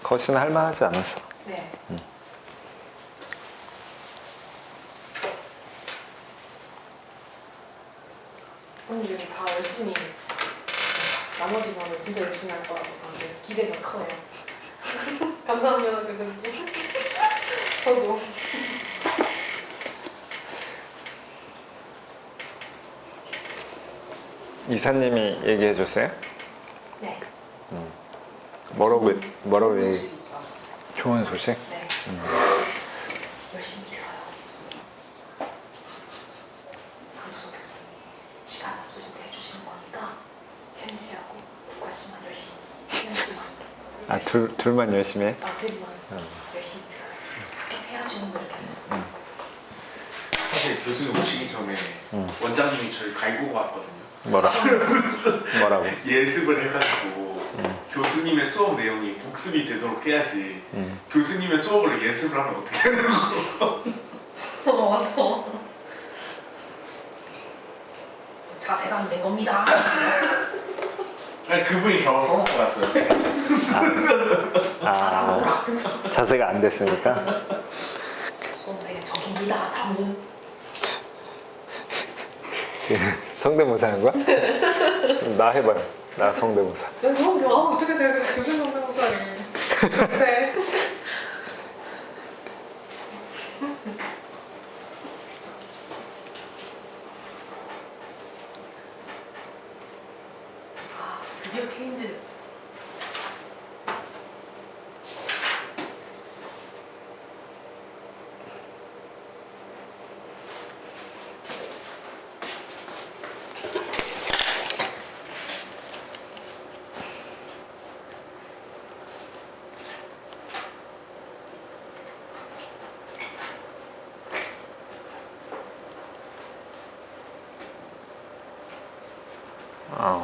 거시는 할만하지 않았어. 네. 오늘 여기 다 열심히 나머지 거는 진짜 열심히 할 거라고 하는데 기대가 커요. 감사합니다 교수님. 저도. 이사님이 얘기해 줬어요? 네. 뭐라고 얘기? 소식이 있다. 좋은 소식? 네. 열심히 들어요. 강수석 교수님 시간 없으실 때 해주시는 거니까 첸 씨하고 국화 씨만 열심히, 첸 씨만. 아, 둘만 열심히 해? 세 분만 열심히 들어요. 합격해야지 오늘 하셨어요. 사실 교수님 오시기 전에 원장님이 저희 갈고 왔거든요. 뭐라고? 예습을 해가지고 교수님의 수업 내용이 복습이 되도록 해야지 교수님의 수업을 예습을 하면 어떻게 하는 거? 맞아. 자세가 안 된 겁니다. 아니 그분이 겨우 써놓고 갔어요. 자세가 안 됐으니까. 수험생의 적입니다. 자문. 지금 성대모사 하는 거야? 나 해봐요. 나 성대모사. 저는 어떻게 제가 교수님 성대모사를 네. 드디어 케인즈.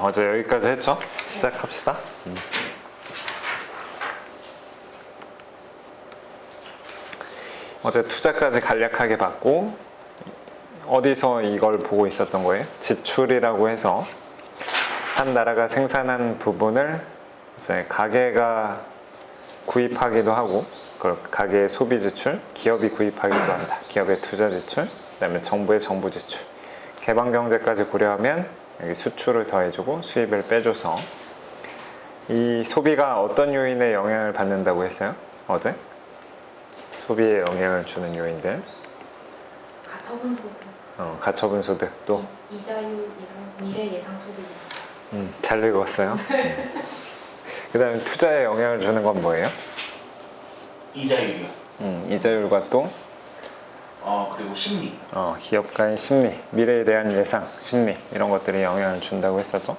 어제 여기까지 했죠? 시작합시다. 어제 투자까지 간략하게 봤고, 어디서 이걸 보고 있었던 거예요? 지출이라고 해서 한 나라가 생산한 부분을 이제 가게가 구입하기도 하고, 그걸 가게의 소비 지출, 기업이 구입하기도 한다. 기업의 투자 지출, 그다음에 정부의 정부 지출, 개방 경제까지 고려하면 여기 수출을 더해주고 수입을 빼줘서 이 소비가 어떤 요인에 영향을 받는다고 했어요? 어제? 소비에 영향을 주는 요인들. 가처분 소득. 가처분 소득 또. 이자율이랑 미래 예상 소득. 잘 읽었어요. 그 다음에 투자에 영향을 주는 건 뭐예요? 이자율이요. 이자율과 또 그리고 심리. 기업가의 심리, 미래에 대한 예상, 심리 이런 것들이 영향을 준다고 했었죠.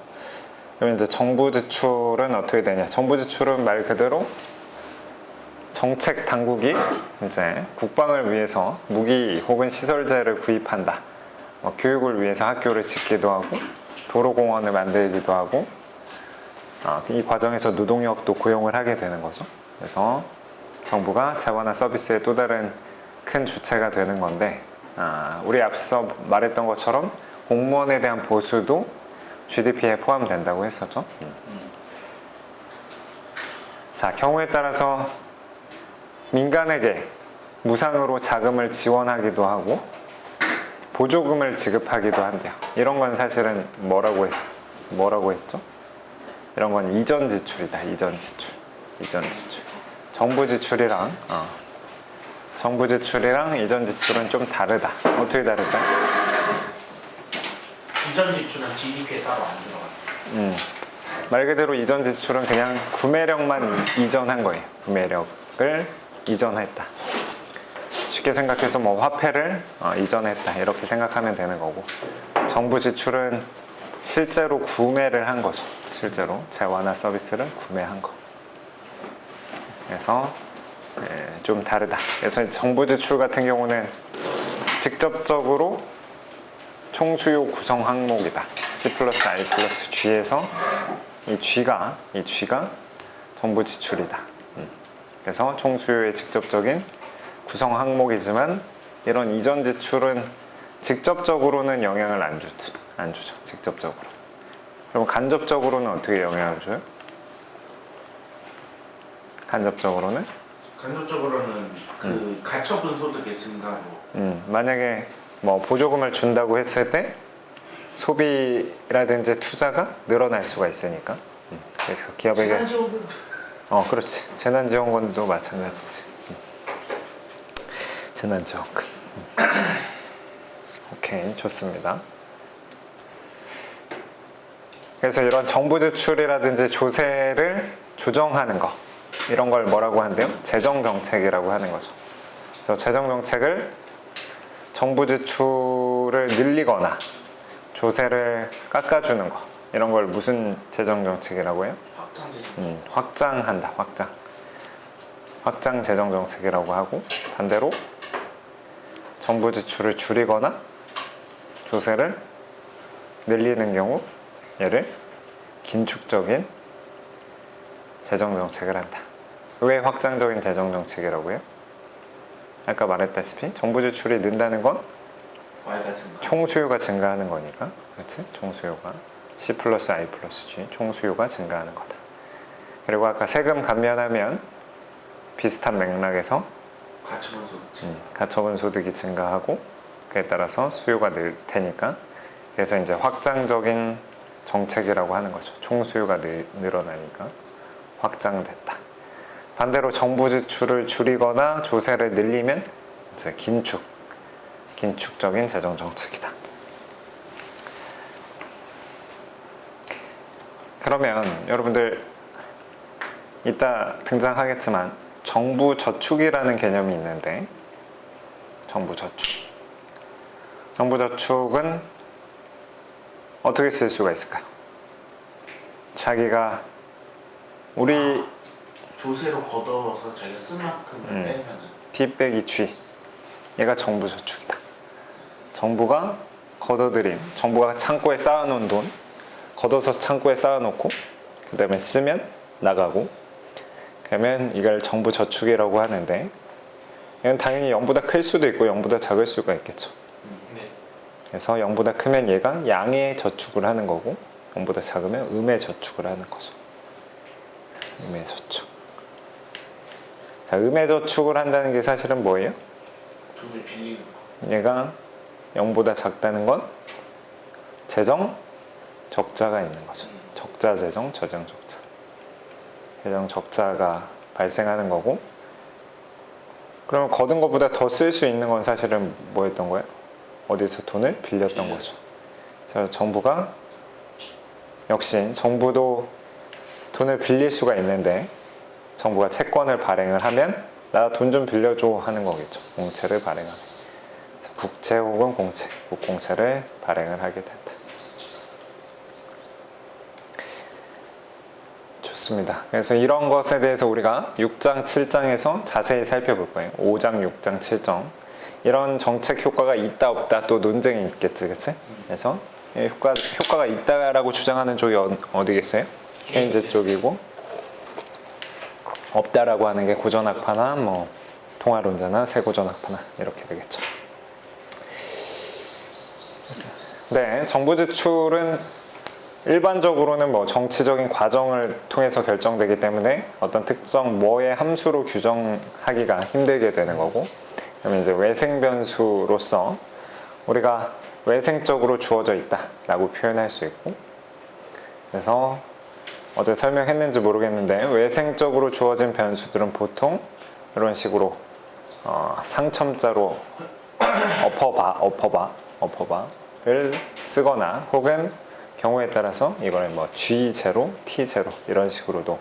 그러면 이제 정부 지출은 어떻게 되냐? 정부 지출은 말 그대로 정책 당국이 이제 국방을 위해서 무기 혹은 시설재를 구입한다. 교육을 위해서 학교를 짓기도 하고 도로공원을 만들기도 하고 이 과정에서 노동력도 고용을 하게 되는 거죠. 그래서 정부가 재화나 서비스의 또 다른 큰 주체가 되는 건데 우리 앞서 말했던 것처럼 공무원에 대한 보수도 GDP에 포함된다고 했었죠. 자, 경우에 따라서 민간에게 무상으로 자금을 지원하기도 하고 보조금을 지급하기도 한대요. 이런 건 사실은 뭐라고 했죠? 이런 건 이전 지출이다. 이전 지출. 정부 지출이랑 이전 지출은 좀 다르다. 어떻게 다를까? 이전 지출은 GDP에 따로 안 들어가요. 말 그대로 이전 지출은 그냥 구매력만 이전한 거예요. 구매력을 이전했다. 쉽게 생각해서 화폐를 이전했다. 이렇게 생각하면 되는 거고, 정부 지출은 실제로 구매를 한 거죠. 실제로 재화나 서비스를 구매한 거. 그래서 좀 다르다. 그래서 정부 지출 같은 경우는 직접적으로 총수요 구성 항목이다. C 플러스 I 플러스 G에서 이 G가 정부 지출이다. 그래서 총수요의 직접적인 구성 항목이지만 이런 이전 지출은 직접적으로는 영향을 안 주죠. 직접적으로. 그럼 간접적으로는 어떻게 영향을 줘요? 간접적으로는 간접적으로는 그 가처분 소득의 증가로 만약에 뭐 보조금을 준다고 했을 때 소비라든지 투자가 늘어날 수가 있으니까 그래서 기업에게 재난지원금 그렇지. 재난지원금도 마찬가지지. 재난지원금. 오케이, 좋습니다. 그래서 이런 정부 지출이라든지 조세를 조정하는 거 이런 걸 뭐라고 한대요? 재정정책이라고 하는 거죠. 그래서 재정정책을 정부 지출을 늘리거나 조세를 깎아주는 거 이런 걸 무슨 재정정책이라고 해요? 확장재정 확장한다. 확장 재정정책이라고 하고 반대로 정부 지출을 줄이거나 조세를 늘리는 경우 얘를 긴축적인 재정정책을 한다. 왜 확장적인 재정정책이라고 해요? 아까 말했다시피 정부 지출이 는다는 건 Y가 증가 총수요가 증가하는 거니까 그렇지? 총수요가 C 플러스 I 플러스 G 총수요가 증가하는 거다. 그리고 아까 세금 감면하면 비슷한 맥락에서 가처분 소득 가처분 소득이 증가하고 그에 따라서 수요가 늘 테니까 그래서 이제 확장적인 정책이라고 하는 거죠. 총수요가 늘어나니까 확장됐다. 반대로 정부 지출을 줄이거나 조세를 늘리면 이제 긴축적인 재정 정책이다. 그러면 여러분들 이따 등장하겠지만 정부 저축이라는 개념이 있는데 정부 저축은 어떻게 쓸 수가 있을까요? 자기가 우리 조세로 걷어서 자기가 쓴 만큼을 빼면은 D 빼기 G 얘가 정부 저축이다. 정부가 걷어들인 정부가 창고에 쌓아놓은 돈 걷어서 창고에 쌓아놓고 그 다음에 쓰면 나가고 그러면 이걸 정부 저축이라고 하는데 이건 당연히 0보다 클 수도 있고 0보다 작을 수가 있겠죠. 네. 그래서 0보다 크면 얘가 양의 저축을 하는 거고 0보다 작으면 음의 저축을 하는 거죠. 음의 저축. 자, 음의 저축을 한다는 게 사실은 뭐예요? 돈을 빌리는 거 얘가 0보다 작다는 건 재정 적자가 있는 거죠. 적자 재정, 저정 적자. 재정 적자가 발생하는 거고 그러면 거둔 것보다 더 쓸 수 있는 건 사실은 뭐였던 거예요? 어디서 돈을 빌렸던 거죠. 그래서 정부가 역시 정부도 돈을 빌릴 수가 있는데 정부가 채권을 발행을 하면 나 돈 좀 빌려줘 하는 거겠죠. 공채를 발행하면. 국채 혹은 공채, 국공채를 발행을 하게 된다. 좋습니다. 그래서 이런 것에 대해서 우리가 6장, 7장에서 자세히 살펴볼 거예요. 5장, 6장, 7장. 이런 정책 효과가 있다 없다 또 논쟁이 있겠지, 그치? 그래서 효과가 있다라고 주장하는 쪽이 어디겠어요? 케인즈 쪽이고 없다라고 하는 게 고전학파나 뭐 통화론자나 세고전학파나 이렇게 되겠죠. 네, 정부 지출은 일반적으로는 뭐 정치적인 과정을 통해서 결정되기 때문에 어떤 특정 뭐의 함수로 규정하기가 힘들게 되는 거고 그러면 이제 외생 변수로서 우리가 외생적으로 주어져 있다라고 표현할 수 있고 그래서 어제 설명했는지 모르겠는데 외생적으로 주어진 변수들은 보통 이런 식으로 상첨자로 어퍼바를 쓰거나 혹은 경우에 따라서 이걸 뭐 G0, T0 이런 식으로도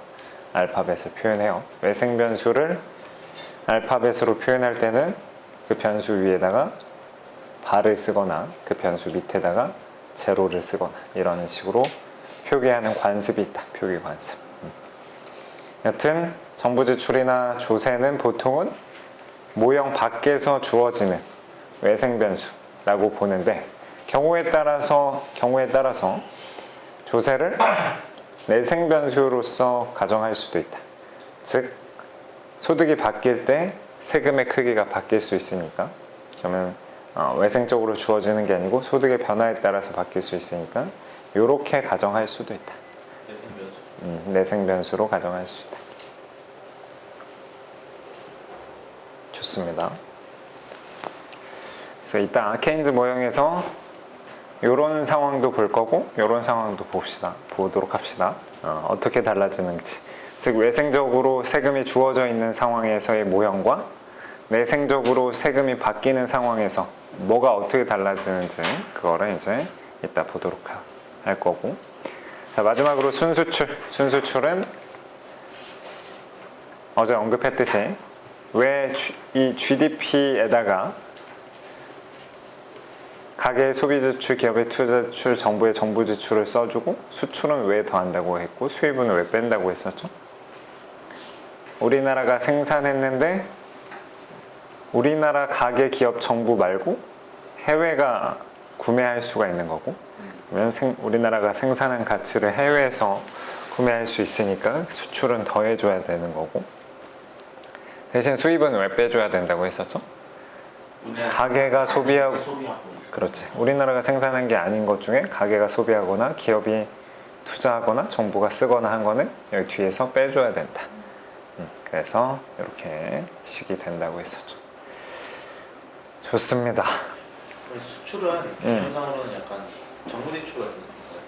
알파벳을 표현해요. 외생 변수를 알파벳으로 표현할 때는 그 변수 위에다가 바를 쓰거나 그 변수 밑에다가 제로를 쓰거나 이런 식으로 표기하는 관습이 있다. 표기 관습. 여튼 정부 지출이나 조세는 보통은 모형 밖에서 주어지는 외생 변수라고 보는데 경우에 따라서 조세를 내생 변수로서 가정할 수도 있다. 즉 소득이 바뀔 때 세금의 크기가 바뀔 수 있으니까 그러면 외생적으로 주어지는 게 아니고 소득의 변화에 따라서 바뀔 수 있으니까 이렇게 가정할 수도 있다. 내생 변수 내생 변수로 가정할 수 있다. 좋습니다. 그래서 이따 케인즈 모형에서 이런 상황도 볼 거고 이런 상황도 보도록 합시다. 어떻게 달라지는지, 즉 외생적으로 세금이 주어져 있는 상황에서의 모형과 내생적으로 세금이 바뀌는 상황에서 뭐가 어떻게 달라지는지 그거를 이제 이따 보도록 할 거고, 자 마지막으로 순수출은 어제 언급했듯이 왜 이 GDP에다가 가계의 소비지출, 기업의 투자지출, 정부의 정부지출을 써주고 수출은 왜 더한다고 했고 수입은 왜 뺀다고 했었죠? 우리나라가 생산했는데 우리나라 가계, 기업, 정부 말고 해외가 구매할 수가 있는 거고, 그러면 우리나라가 생산한 가치를 해외에서 구매할 수 있으니까 수출은 더해줘야 되는 거고, 대신 수입은 왜 빼줘야 된다고 했었죠? 가계가 소비하고, 그렇지. 우리나라가 생산한 게 아닌 것 중에 가계가 소비하거나 기업이 투자하거나 정부가 쓰거나 한 거는 여기 뒤에서 빼줘야 된다. 그래서 이렇게 식이 된다고 했었죠. 좋습니다. 수출은 개념상으로는 약간 정부 지출 같은 건가요?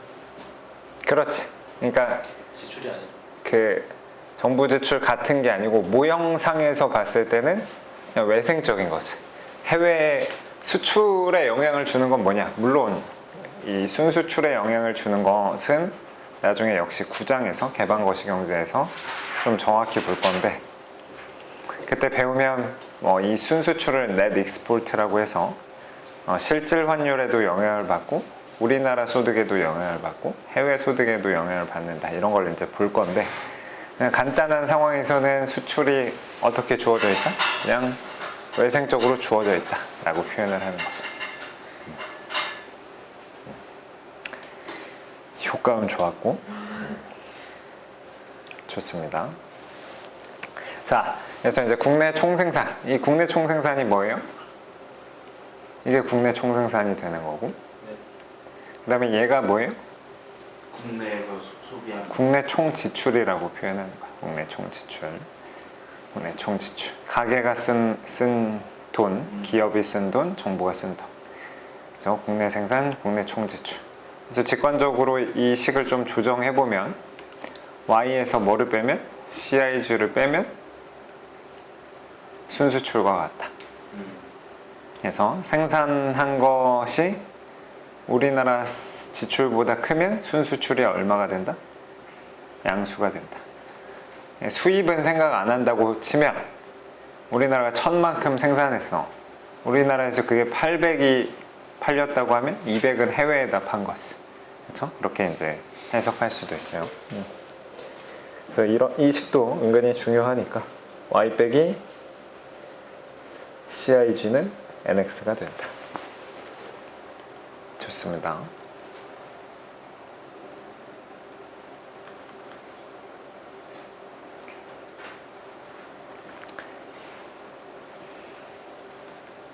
그렇지. 그러니까 지출이 아니라 그 정부 지출 같은 게 아니고 모형상에서 봤을 때는 그냥 외생적인 거지. 해외 수출에 영향을 주는 건 뭐냐? 물론 이 순수출에 영향을 주는 것은 나중에 역시 9장에서 개방거시경제에서 좀 정확히 볼 건데, 그때 배우면 이 순수출을 넷 익스포트라고 해서 실질 환율에도 영향을 받고 우리나라 소득에도 영향을 받고 해외 소득에도 영향을 받는다, 이런 걸 이제 볼 건데, 그냥 간단한 상황에서는 수출이 어떻게 주어져 있다? 그냥 외생적으로 주어져 있다 라고 표현을 하는 거죠. 효과음 좋았고, 좋습니다. 자, 그래서 이제 국내 총생산, 이 국내 총생산이 뭐예요? 이게 국내 총생산이 되는 거고, 네. 그 다음에 얘가 뭐예요? 국내에서 소비하는 국내 총지출이라고 표현하는 거야. 국내 총지출. 국내 총지출. 가게가 쓴 돈, 기업이 쓴 돈, 정부가 쓴 돈. 그래서 국내 생산, 국내 총지출. 그래서 직관적으로 이 식을 좀 조정해 보면 Y에서 뭐를 빼면? CIG를 빼면 순수출과 같다. 그래서 생산한 것이 우리나라 지출보다 크면 순수출이 얼마가 된다? 양수가 된다. 수입은 생각 안 한다고 치면 우리나라가 1000만큼 생산했어. 우리나라에서 그게 800이 팔렸다고 하면 200은 해외에다 판 거지. 그렇죠? 그렇게 이제 해석할 수도 있어요. 그래서 이 식도 은근히 중요하니까 Y 빼기 CIG는 NX가 된다. 좋습니다.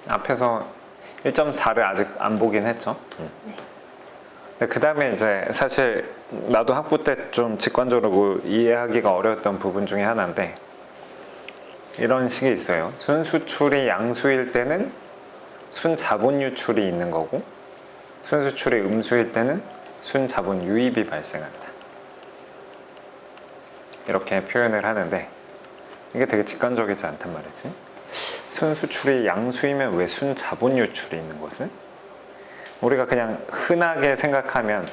앞에서 1.4를 아직 안 보긴 했죠. 근데 그 다음에 이제 사실 나도 학부 때 좀 직관적으로 이해하기가 어려웠던 부분 중에 하나인데, 이런 식이 있어요. 순수출이 양수일 때는 순자본 유출이 있는 거고, 순수출이 음수일 때는 순자본 유입이 발생한다. 이렇게 표현을 하는데 이게 되게 직관적이지 않단 말이지. 순수출이 양수이면 왜 순자본 유출이 있는 거지? 우리가 그냥 흔하게 생각하면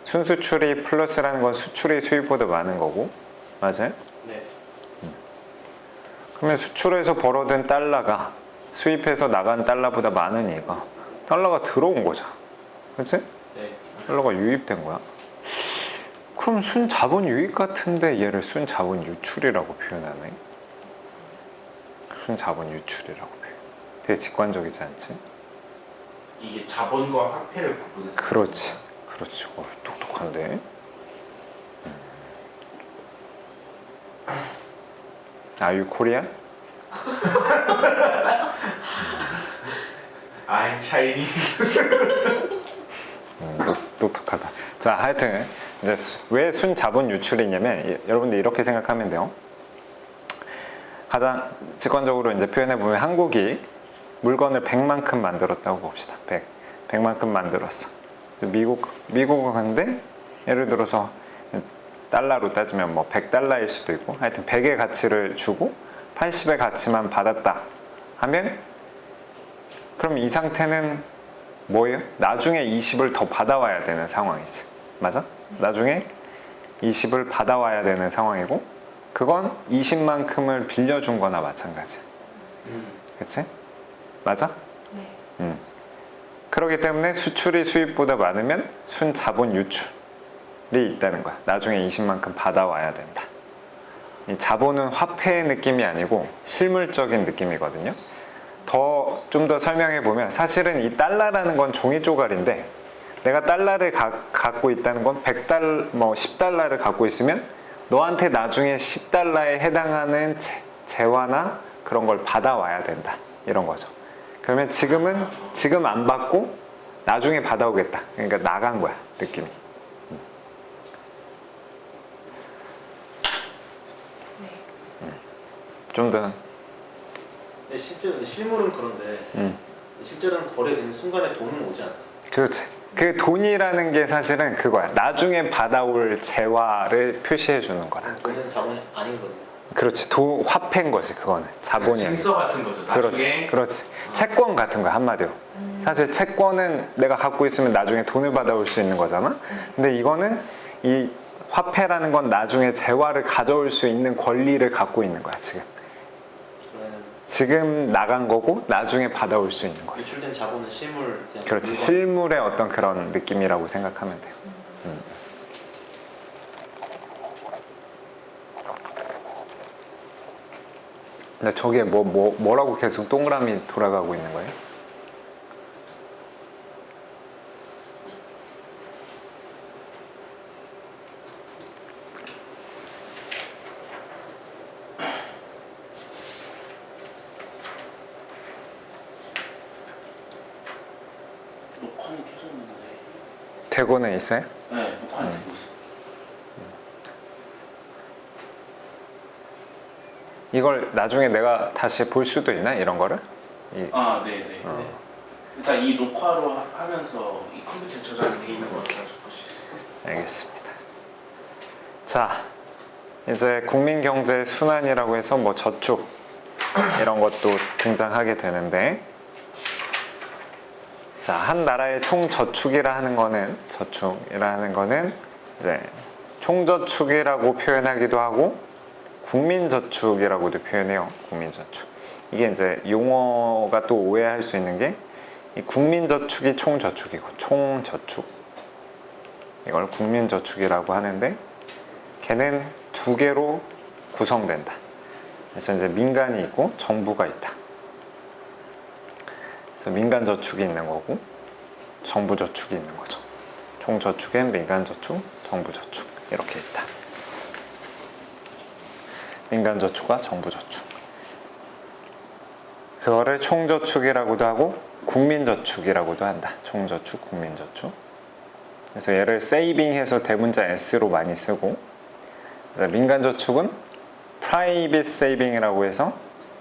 순수출이 플러스라는 건 수출이 수입보다 많은 거고, 맞아요? 네. 그러면 수출에서 벌어든 달러가 수입해서 나간 달러보다 많은 이유가 달러가 들어온 거죠. 그치? 네. 달러가 유입된 거야. 그럼 순자본 유입 같은데 얘를 순자본 유출이라고 표현하네. 순자본 유출이라고 표현. 되게 직관적이지 않지? 이게 자본과 화폐를 구분해서 그렇지. 그렇지. 똑똑한데. Are you Korean? I'm Chinese. 똑똑하다. 자, 하여튼 이제 왜 순자본 유출이냐면 여러분들 이렇게 생각하면 돼요. 가장 직관적으로 이제 표현해 보면 한국이 물건을 100만큼 만들었다고 봅시다. 100만큼 만들었어. 미국은 근데 예를 들어서 달러로 따지면 뭐 100달러일 수도 있고 하여튼 100의 가치를 주고 80의 가치만 받았다 하면 그럼 이 상태는 뭐예요? 나중에 20을 더 받아와야 되는 상황이지. 맞아? 나중에 20을 받아와야 되는 상황이고 그건 20만큼을 빌려준 거나 마찬가지. 그치? 맞아? 네. 그렇기 때문에 수출이 수입보다 많으면 순자본 유출이 있다는 거야. 나중에 20만큼 받아와야 된다. 이 자본은 화폐의 느낌이 아니고 실물적인 느낌이거든요. 좀 더 설명해 보면 사실은 이 달러라는 건 종이 조각인데 내가 달러를 갖고 있다는 건 100달러, 뭐 10달러를 갖고 있으면 너한테 나중에 10달러에 해당하는 재화나 그런 걸 받아와야 된다. 이런 거죠. 그러면 지금 안 받고 나중에 받아오겠다. 그러니까 나간 거야, 느낌이. 좀 더. 근데 실제로 실물은 그런데 실제로는 거래되는 순간에 돈은 오지 않아. 그렇지. 그 돈이라는 게 사실은 그거야. 나중에 받아올 재화를 표시해 주는 거라. 돈은 자본이 아니거든요. 그렇지. 화폐인 거지, 그거는. 자본이 아니야. 증서 같은 거죠. 나중에 그렇지. 채권 같은 거야, 한마디로. 사실 채권은 내가 갖고 있으면 나중에 돈을 받아올 수 있는 거잖아. 근데 이거는 이 화폐라는 건 나중에 재화를 가져올 수 있는 권리를 갖고 있는 거야, 지금. 그러면 지금 나간 거고 나중에 받아올 수 있는 거지. 유출된 자본은 실물 그냥 그렇지. 물건. 실물의 어떤 그런 느낌이라고 생각하면 돼요. 근데 저게 뭐라고 계속 동그라미 돌아가고 있는 거예요? 녹화는 켜졌는데. 되고는 있어요? 네, 녹화는 되고 있어요. 이걸 나중에 내가 다시 볼 수도 있나? 이런 거를? 아, 네, 네. 네. 일단 이 녹화로 하면서 이 컴퓨터에 저장이 돼 있는 거 가지고 볼 수 있어요. 알겠습니다. 자, 이제 국민경제 순환이라고 해서 뭐 저축 이런 것도 등장하게 되는데, 자, 한 나라의 총저축이라 하는 거는 이제 총저축이라고 표현하기도 하고 국민저축이라고도 표현해요. 국민저축. 이게 이제 용어가 또 오해할 수 있는 게 이 국민저축이 총저축이고 총저축 이걸 국민저축이라고 하는데 걔는 두 개로 구성된다. 그래서 이제 민간이 있고 정부가 있다. 그래서 민간저축이 있는 거고 정부저축이 있는 거죠. 총저축엔 민간저축, 정부저축 이렇게 있다. 민간저축과 정부저축. 그거를 총저축이라고도 하고 국민저축이라고도 한다. 총저축, 국민저축. 그래서 얘를 세이빙해서 대문자 S로 많이 쓰고, 민간저축은 프라이빗 세이빙이라고 해서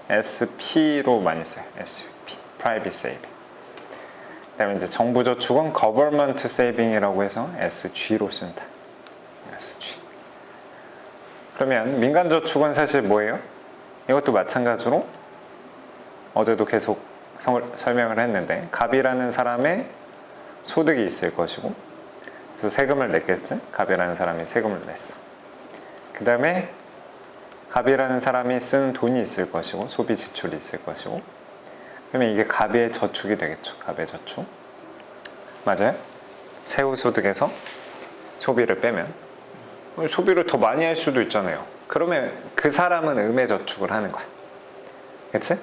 SP로 많이 써요. SP, 프라이빗 세이빙. 그다음에 이제 정부저축은 거버먼트 세이빙이라고 해서 SG로 쓴다. SG. 그러면 민간저축은 사실 뭐예요? 이것도 마찬가지로 어제도 계속 설명을 했는데 갑이라는 사람의 소득이 있을 것이고 그래서 세금을 냈겠지? 갑이라는 사람이 세금을 냈어. 그 다음에 갑이라는 사람이 쓴 돈이 있을 것이고 소비 지출이 있을 것이고 그러면 이게 갑의 저축이 되겠죠. 갑의 저축. 맞아요? 세후 소득에서 소비를 빼면 소비를 더 많이 할 수도 있잖아요. 그러면 그 사람은 음해저축을 하는 거야. 그치?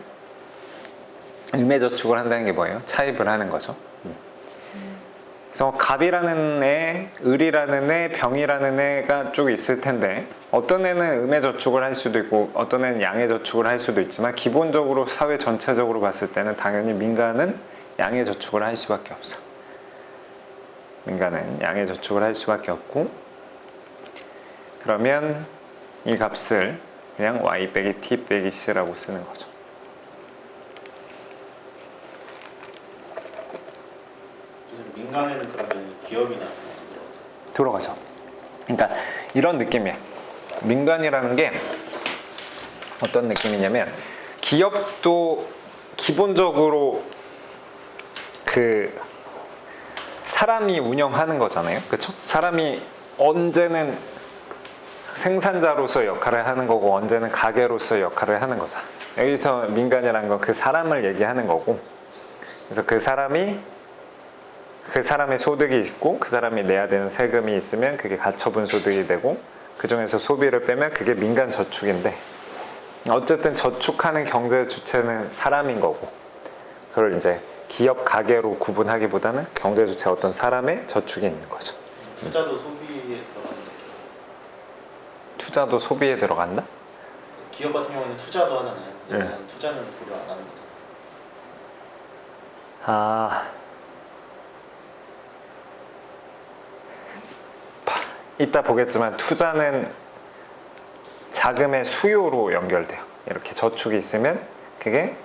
음해저축을 한다는 게 뭐예요? 차입을 하는 거죠. 그래서 갑이라는 애, 을이라는 애, 병이라는 애가 쭉 있을 텐데 어떤 애는 음해저축을 할 수도 있고 어떤 애는 양해저축을 할 수도 있지만 기본적으로 사회 전체적으로 봤을 때는 당연히 민간은 양해저축을 할 수밖에 없어. 민간은 양해저축을 할 수밖에 없고 그러면 이 값을 그냥 Y 빼기 T 빼기 C라고 쓰는 거죠. 요즘 민간에는 그러면 기업이나 들어가죠. 그러니까 이런 느낌이야. 민간이라는 게 어떤 느낌이냐면 기업도 기본적으로 그 사람이 운영하는 거잖아요. 그렇죠? 사람이 언제는 생산자로서 역할을 하는 거고 언제는 가게로서 역할을 하는 거잖아. 여기서 민간이라는 건 그 사람을 얘기하는 거고, 그래서 그 사람의 소득이 있고 그 사람이 내야 되는 세금이 있으면 그게 가처분 소득이 되고 그 중에서 소비를 빼면 그게 민간 저축인데, 어쨌든 저축하는 경제 주체는 사람인 거고, 그걸 이제 기업 가게로 구분하기보다는 경제 주체 어떤 사람의 저축이 있는 거죠. 투자도 소비에 들어가는 투자도 소비에 들어간다? 기업 같은 경우는 투자도 하잖아요. 네. 여기서는 투자는 고려 안 하는 거죠. 이따 보겠지만 투자는 자금의 수요로 연결돼요. 이렇게 저축이 있으면 이게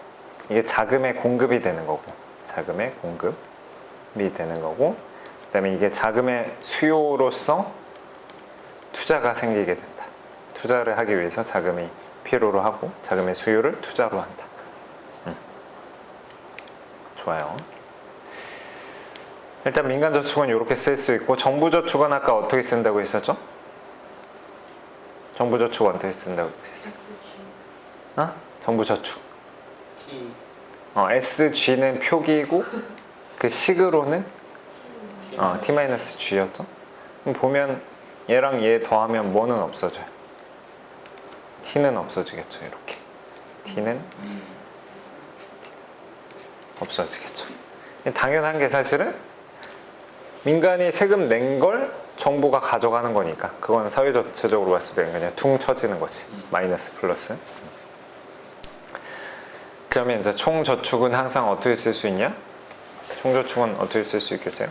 자금의 공급이 되는 거고, 자금의 공급이 되는 거고, 그다음에 이게 자금의 수요로서 투자가 생기게 된다. 투자를 하기 위해서 자금이 필요로 하고 자금의 수요를 투자로 한다. 좋아요. 일단 민간저축은 이렇게 쓸 수 있고, 정부저축은 아까 어떻게 쓴다고 했었죠? 정부저축 어떻게 쓴다고 했었죠? 어? 정부저축. T, SG는 표기고 그 식으로는 T-G였죠? 그럼 보면 얘랑 얘 더하면 뭐는 없어져요? T는 없어지겠죠. 이렇게 T는 없어지겠죠. 당연한 게 사실은 민간이 세금 낸 걸 정부가 가져가는 거니까 그건 사회전체적으로 봤을 때 그냥 퉁 쳐지는 거지. 마이너스 플러스. 그러면 이제 총저축은 항상 어떻게 쓸 수 있냐? 총저축은 어떻게 쓸 수 있겠어요?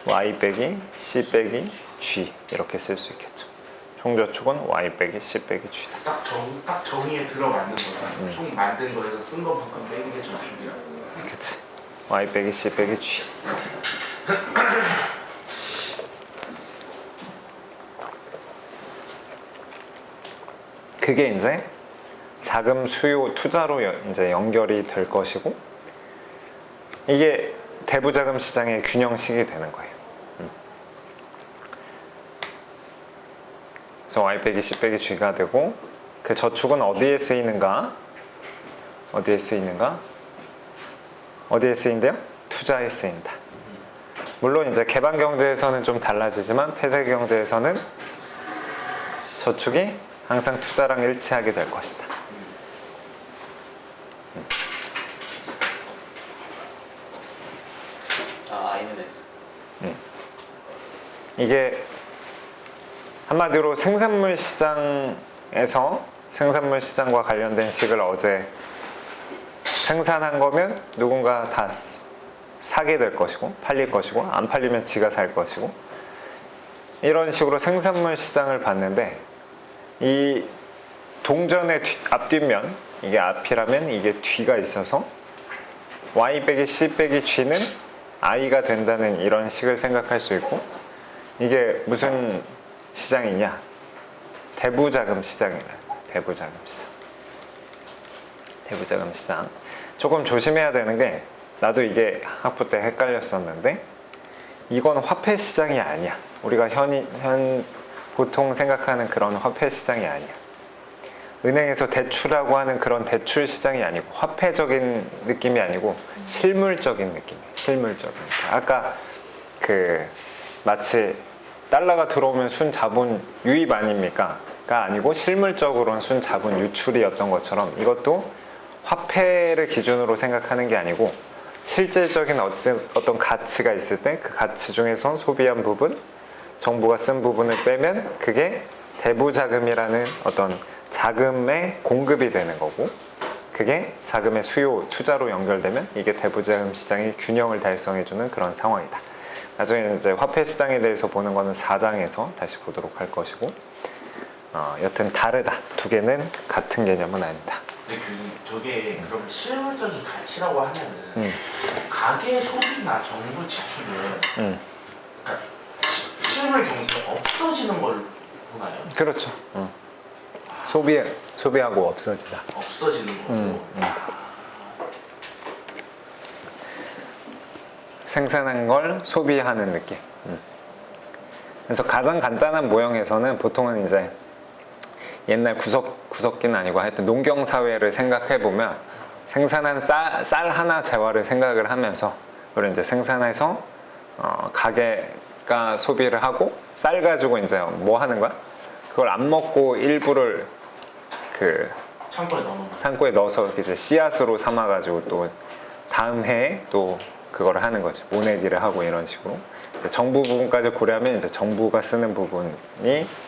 Y 빼기 C 빼기 G 이렇게 쓸 수 있겠죠. 총저축은 Y 빼기 C 빼기 G다. 딱 정의에 들어맞는 거다. 총 만든 거에서 쓴 것만큼 빼는 게 저축이야. 그치. Y 빼기 C 빼기 G. 그게 이제 자금 수요 투자로 이제 연결이 될 것이고, 이게 대부자금 시장의 균형식이 되는 거예요. 그래서 Y 빼기 C 빼기 G가 되고, 그 저축은 어디에 쓰이는가? 어디에 쓰이는가? 어디에 쓰인대요? 투자에 쓰인다. 물론 이제 개방 경제에서는 좀 달라지지만 폐쇄 경제에서는 저축이 항상 투자랑 일치하게 될 것이다. I는 S. 이게 한마디로 생산물 시장에서 생산물 시장과 관련된 식을 어제 생산한 거면 누군가 다 사게 될 것이고 팔릴 것이고, 안 팔리면 지가 살 것이고, 이런 식으로 생산물 시장을 봤는데, 이 동전의 앞뒷면, 이게 앞이라면 이게 뒤가 있어서 Y 빼기 C 빼기 G는 I가 된다는 이런 식을 생각할 수 있고, 이게 무슨 시장이냐? 대부자금 시장이래요. 대부자금 시장. 대부자금 시장. 조금 조심해야 되는 게, 나도 이게 학부 때 헷갈렸었는데, 이건 화폐 시장이 아니야. 우리가 보통 생각하는 그런 화폐 시장이 아니야. 은행에서 대출하고 하는 그런 대출 시장이 아니고, 화폐적인 느낌이 아니고 실물적인 느낌이에요. 실물적인. 아까 마치 달러가 들어오면 순 자본 유입 아닙니까? 가 아니고 실물적으로는 순 자본 유출이었던 것처럼, 이것도 화폐를 기준으로 생각하는 게 아니고 실질적인 어떤 가치가 있을 때 그 가치 중에서 소비한 부분, 정부가 쓴 부분을 빼면 그게 대부자금이라는 어떤 자금의 공급이 되는 거고, 그게 자금의 수요, 투자로 연결되면 이게 대부자금 시장이 균형을 달성해주는 그런 상황이다. 나중에 이제 화폐 시장에 대해서 보는 거는 4장에서 다시 보도록 할 것이고, 여튼 다르다. 두 개는 같은 개념은 아니다. 근데 교수님 저게 그럼 실물적인 가치라고 하면은 가계 소비나 정부 지출은 그러니까 실물 경제가 없어지는 걸 보나요? 그렇죠. 소비하고 없어지다. 없어지는 거고. 생산한 걸 소비하는 느낌. 그래서 가장 간단한 모형에서는 보통은 이제 옛날 구석기는 아니고 하여튼 농경 사회를 생각해 보면 생산한 쌀 하나 재화를 생각을 하면서 그걸 이제 생산해서 가게가 소비를 하고 쌀 가지고 이제 뭐 하는 거야? 그걸 안 먹고 일부를 그 창고에 넣어놓는 거. 창고에 넣어서 이제 씨앗으로 삼아 가지고 또 다음 해에 또 그걸 하는 거지. 모내기를 하고 이런 식으로. 이제 정부 부분까지 고려하면 이제 정부가 쓰는 부분이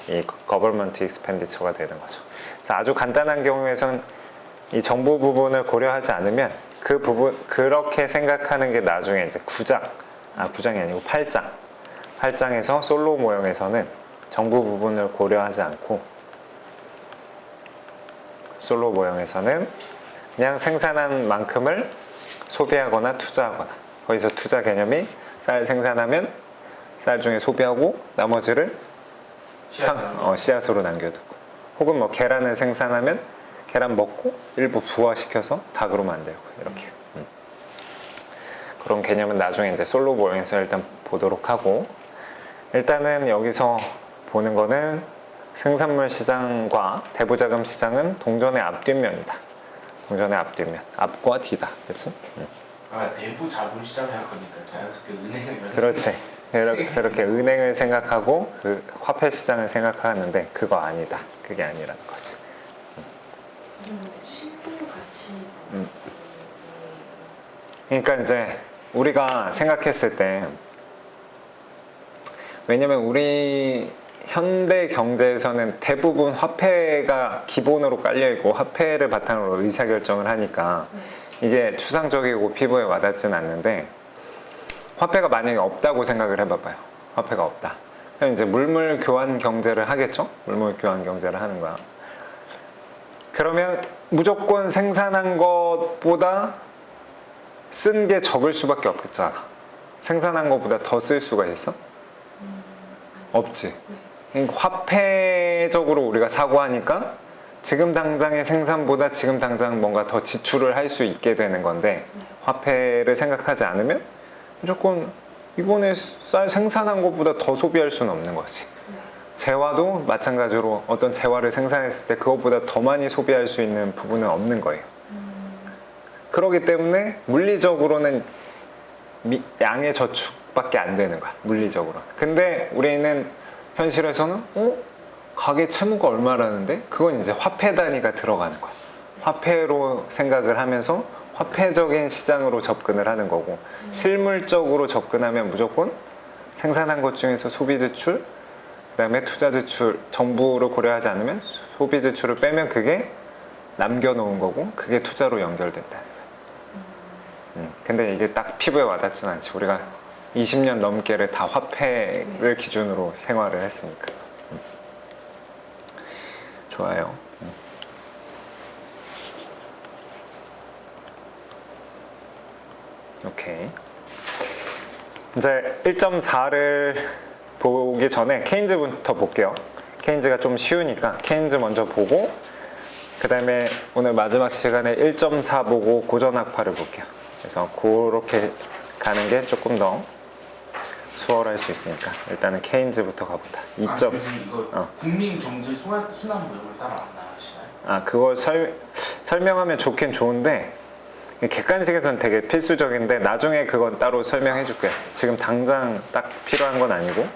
이 거버먼트 익스펜디처가 되는 거죠. 그래서 아주 간단한 경우에선 이 정부 부분을 고려하지 않으면 그 부분 그렇게 생각하는 게 나중에 이제 9장이 아니고 8장에서 솔로 모형에서는 정부 부분을 고려하지 않고 솔로 모형에서는 그냥 생산한 만큼을 소비하거나 투자하거나 거기서 투자 개념이 쌀 생산하면 쌀 중에 소비하고 나머지를 씨앗으로 남겨두고 혹은 뭐 계란을 생산하면 계란 먹고 일부 부화시켜서 닭으로 만들고 이렇게 그런 개념은 나중에 이제 솔로 모형에서 일단 보도록 하고 일단은 여기서 보는 거는 생산물 시장과 대부자금 시장은 동전의 앞뒷면이다. 동전의 앞뒷면, 앞과 뒤다. 그렇지? 대부 자본 시장을 할 거니까 자연스럽게 은행을 그렇지. 그렇게 은행을 생각하고 그 화폐 시장을 생각하는데 그거 아니다. 그게 아니라는 거지. 실물 가치. 그러니까 이제 우리가 생각했을 때 왜냐면 우리 현대 경제에서는 대부분 화폐가 기본으로 깔려 있고 화폐를 바탕으로 의사결정을 하니까 이게 추상적이고 피부에 와닿지는 않는데 화폐가 만약에 없다고 생각을 해봐봐요. 화폐가 없다. 그럼 이제 물물 교환 경제를 하겠죠? 물물 교환 경제를 하는 거야. 그러면 무조건 생산한 것보다 쓴 게 적을 수밖에 없겠잖아. 생산한 것보다 더 쓸 수가 있어? 없지. 그러니까 화폐적으로 우리가 사고하니까 지금 당장의 생산보다 지금 당장 뭔가 더 지출을 할 수 있게 되는 건데 화폐를 생각하지 않으면 무조건 이번에 쌀 생산한 것보다 더 소비할 수는 없는 거지. 재화도 마찬가지로 어떤 재화를 생산했을 때 그것보다 더 많이 소비할 수 있는 부분은 없는 거예요. 그렇기 때문에 물리적으로는 양의 저축밖에 안 되는 거야. 물리적으로. 근데 우리는 현실에서는 가계 채무가 얼마라는데 그건 이제 화폐 단위가 들어가는 거야. 화폐로 생각을 하면서 화폐적인 시장으로 접근을 하는 거고 실물적으로 접근하면 무조건 생산한 것 중에서 소비 지출 그 다음에 투자 지출 정부를 고려하지 않으면 소비 지출을 빼면 그게 남겨놓은 거고 그게 투자로 연결된다. 근데 이게 딱 피부에 와닿진 않지. 우리가 20년 넘게를 다 화폐를 기준으로 생활을 했으니까. 좋아요. 오케이. 이제 1.4를 보기 전에 케인즈부터 볼게요. 케인즈가 좀 쉬우니까 케인즈 먼저 보고 그 다음에 오늘 마지막 시간에 1.4 보고 고전학파를 볼게요. 그래서 그렇게 가는 게 조금 더 수월할 수 있으니까 일단은 케인즈부터 가보자. 2점. 이거 국민 경제 순환 모형을 따로 안 나가시나요? 그걸 설명하면 좋긴 좋은데 객관식에서는 되게 필수적인데 나중에 그건 따로 설명해 줄게요. 지금 당장 딱 필요한 건 아니고.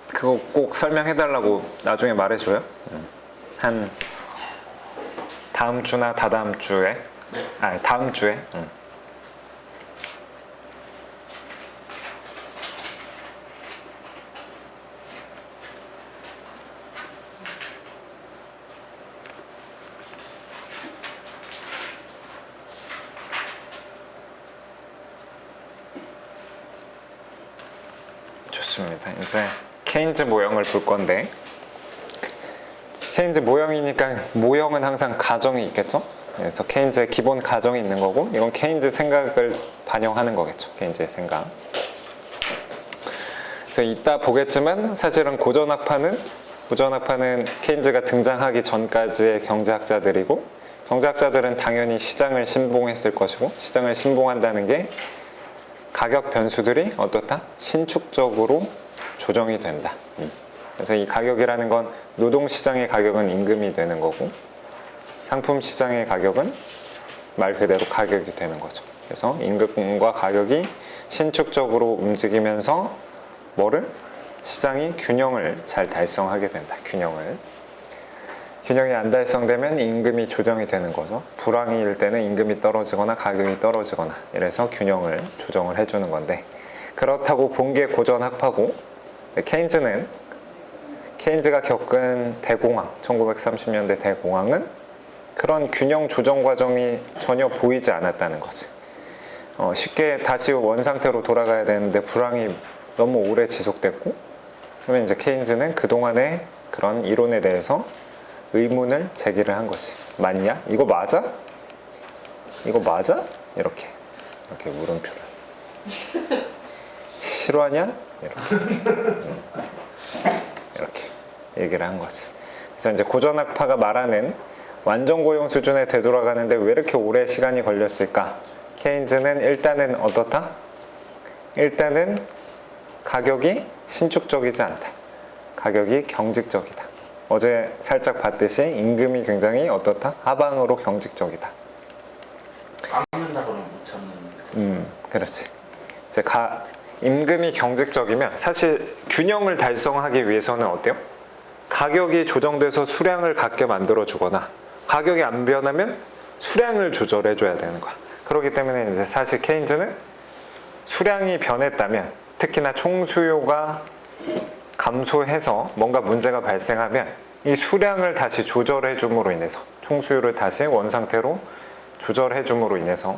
그거 꼭 설명해 달라고 나중에 말해줘요. 한 다음 주나 다다음 주에. 다음 주에. 좋습니다. 이제 케인즈 모형을 볼 건데, 케인즈 모형이니까 모형은 항상 가정이 있겠죠? 그래서 케인즈의 기본 가정이 있는 거고, 이건 케인즈 생각을 반영하는 거겠죠. 케인즈의 생각. 그래서 이따 보겠지만 사실은 고전학파는 케인즈가 등장하기 전까지의 경제학자들이고, 경제학자들은 당연히 시장을 신봉했을 것이고, 시장을 신봉한다는 게 가격 변수들이 어떻다? 신축적으로 조정이 된다. 그래서 이 가격이라는 건 노동시장의 가격은 임금이 되는 거고, 상품시장의 가격은 말 그대로 가격이 되는 거죠. 그래서 임금과 가격이 신축적으로 움직이면서 뭐를? 시장이 균형을 잘 달성하게 된다. 균형이 안 달성되면 임금이 조정이 되는 거죠. 불황일 때는 임금이 떨어지거나 가격이 떨어지거나, 이래서 균형을 조정을 해주는 건데, 그렇다고 본 게 고전학파고, 케인즈가 겪은 대공황, 1930년대 대공황은 그런 균형 조정 과정이 전혀 보이지 않았다는 거지. 쉽게 다시 원상태로 돌아가야 되는데 불황이 너무 오래 지속됐고, 그러면 이제 케인즈는 그동안의 그런 이론에 대해서 의문을 제기를 한 거지. 맞냐? 이거 맞아? 이거 맞아? 이렇게 물음표를. 싫어하냐? 이렇게 얘기를 한 거지. 그래서 이제 고전학파가 말하는 완전 고용 수준에 되돌아가는데 왜 이렇게 오래 시간이 걸렸을까? 케인즈는 일단은 어떻다? 일단은 가격이 신축적이지 않다. 가격이 경직적이다. 어제 살짝 봤듯이 임금이 굉장히 어떻다? 하방으로 경직적이다. 깎는다고는 못 참는. 그렇지. 이제 임금이 경직적이면 사실 균형을 달성하기 위해서는 어때요? 가격이 조정돼서 수량을 갖게 만들어주거나, 가격이 안 변하면 수량을 조절해줘야 되는 거야. 그렇기 때문에 이제 사실 케인즈는 수량이 변했다면, 특히나 총수요가 감소해서 뭔가 문제가 발생하면 이 수량을 다시 조절해 줌으로 인해서, 총수요를 다시 원상태로 조절해 줌으로 인해서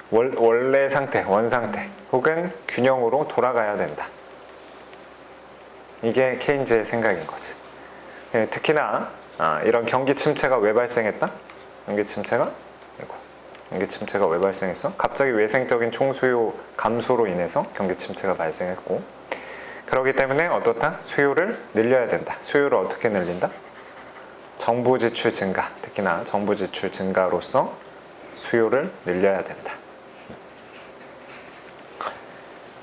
원래 상태, 원상태 혹은 균형으로 돌아가야 된다. 이게 케인즈의 생각인 거지. 특히나 이런 경기 침체가 왜 발생했다? 경기 침체가 왜 발생했어? 갑자기 외생적인 총수요 감소로 인해서 경기 침체가 발생했고, 그렇기 때문에 어떻다? 수요를 늘려야 된다. 수요를 어떻게 늘린다? 정부 지출 증가, 특히나 정부 지출 증가로서 수요를 늘려야 된다.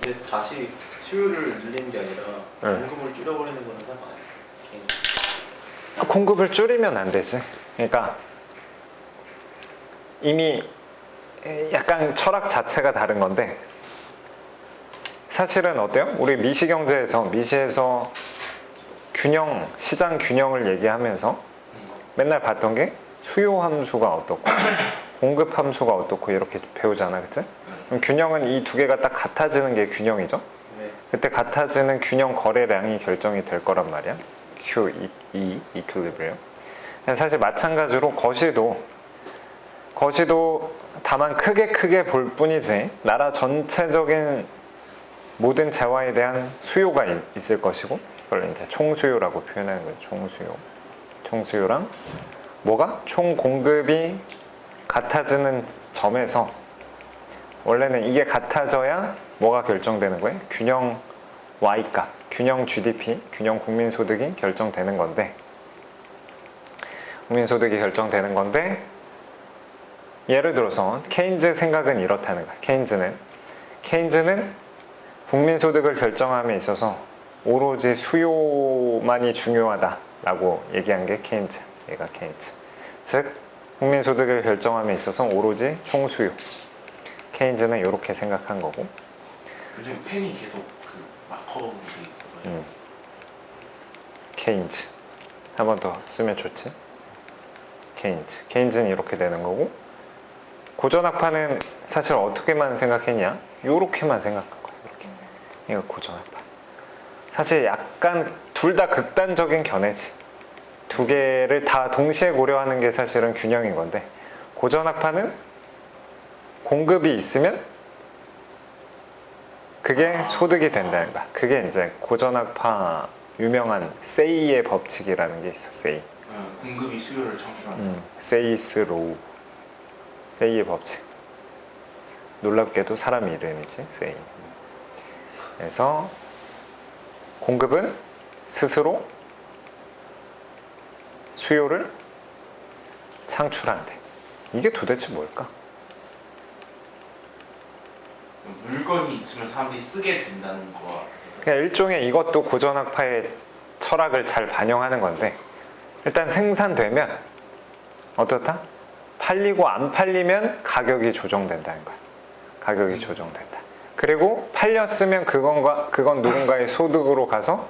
근데 다시 수요를 늘리는 게 아니라 공급을 줄여버리는 거는 상관없어요. 공급을 줄이면 안 되지. 그러니까 이미 약간 철학 자체가 다른 건데, 사실은 어때요? 우리 미시에서 시장 균형을 얘기하면서 맨날 봤던 게 수요 함수가 어떻고 공급 함수가 어떻고 이렇게 배우잖아, 그치? 그럼 균형은 이 두 개가 딱 같아지는 게 균형이죠. 네. 그때 같아지는 균형 거래량이 결정이 될 거란 말이야. QE, equilibrium. 사실 마찬가지로 거시도 다만 크게 볼 뿐이지, 나라 전체적인 모든 재화에 대한 수요가 있을 것이고, 그걸 이제 총수요라고 표현하는 거예요. 총수요랑 뭐가? 총 공급이 같아지는 점에서 원래는 이게 같아져야 뭐가 결정되는 거예요? 균형 Y값, 균형 GDP, 균형 국민소득이 결정되는 건데, 예를 들어서 케인즈 생각은 이렇다는 거야. 케인즈는 국민소득을 결정함에 있어서 오로지 수요만이 중요하다라고 얘기한 게 케인즈. 얘가 케인즈. 즉 국민소득을 결정함에 있어서 오로지 총수요. 케인즈는 이렇게 생각한 거고. 요즘 펜이 계속 그 마커로 돼 있어요. 케인즈. 한 번 더 쓰면 좋지. 케인즈는 이렇게 되는 거고, 고전학파는 사실 어떻게만 생각했냐? 요렇게만 생각한 거야. 이렇게. 이거 고전학파. 사실 약간 둘 다 극단적인 견해지. 두 개를 다 동시에 고려하는 게 사실은 균형인 건데, 고전학파는 공급이 있으면 그게 소득이 된다는 거야. 그게 이제 고전학파 유명한 세이의 법칙이라는 게 있어. 세이. 공급이 수요를 창출한다. 세이스 로우. 세이의 법칙. 놀랍게도 사람 이름이지. 세이. 그래서 공급은 스스로 수요를 창출한대. 이게 도대체 뭘까? 물건이 있으면 사람들이 쓰게 된다는 거야. 그냥 일종의 이것도 고전학파의 철학을 잘 반영하는 건데, 일단 생산되면 어떻다? 팔리고 안 팔리면 가격이 조정된다는 거야. 가격이 조정된다. 그리고 팔렸으면 그건 누군가의 소득으로 가서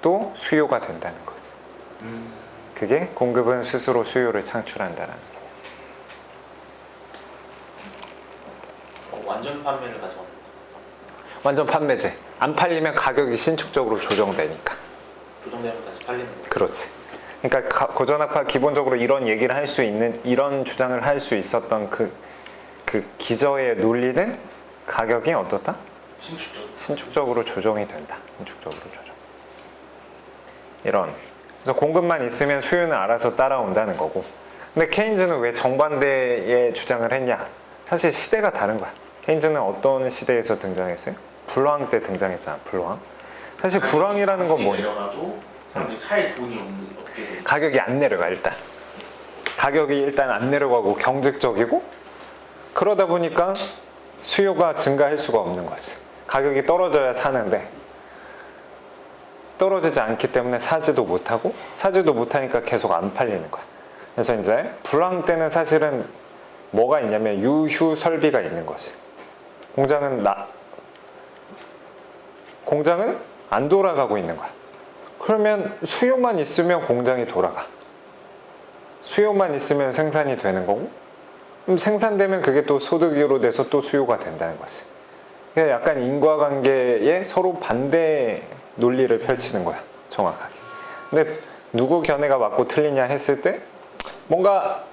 또 수요가 된다는 거지. 그게 공급은 스스로 수요를 창출한다는 게. 완전 판매를 가져가는 완전 판매제. 안 팔리면 가격이 신축적으로 조정되니까. 조정되면 다시 팔리는 거. 그렇지. 그러니까 고전학파 기본적으로 이런 얘기를 할 수 있는, 이런 주장을 할 수 있었던 그 기저의 논리는 가격이 어떻다? 신축적으로 조정이 된다. 신축적으로 조정. 이런. 그래서 공급만 있으면 수요는 알아서 따라온다는 거고. 근데 케인즈는 왜 정반대의 주장을 했냐? 사실 시대가 다른 거야. 케인즈는 어떤 시대에서 등장했어요? 불황 때 등장했잖아. 불황. 사실 불황이라는 건 뭐냐? 내려가도 사람들이 살 돈이 없게 되는. 가격이 안 내려가. 일단 가격이 일단 안 내려가고 경직적이고, 그러다 보니까 수요가 증가할 수가 없는 거지. 가격이 떨어져야 사는데 떨어지지 않기 때문에 사지도 못하고, 사지도 못하니까 계속 안 팔리는 거야. 그래서 이제 불황 때는 사실은 뭐가 있냐면 유휴 설비가 있는 거지. 공장은 안 돌아가고 있는 거야. 그러면 수요만 있으면 공장이 돌아가. 수요만 있으면 생산이 되는 거고, 그럼 생산되면 그게 또 소득으로 돼서 또 수요가 된다는 거지. 그러니까 약간 인과관계에 서로 반대 논리를 펼치는 거야. 정확하게. 근데 누구 견해가 맞고 틀리냐 했을 때, 뭔가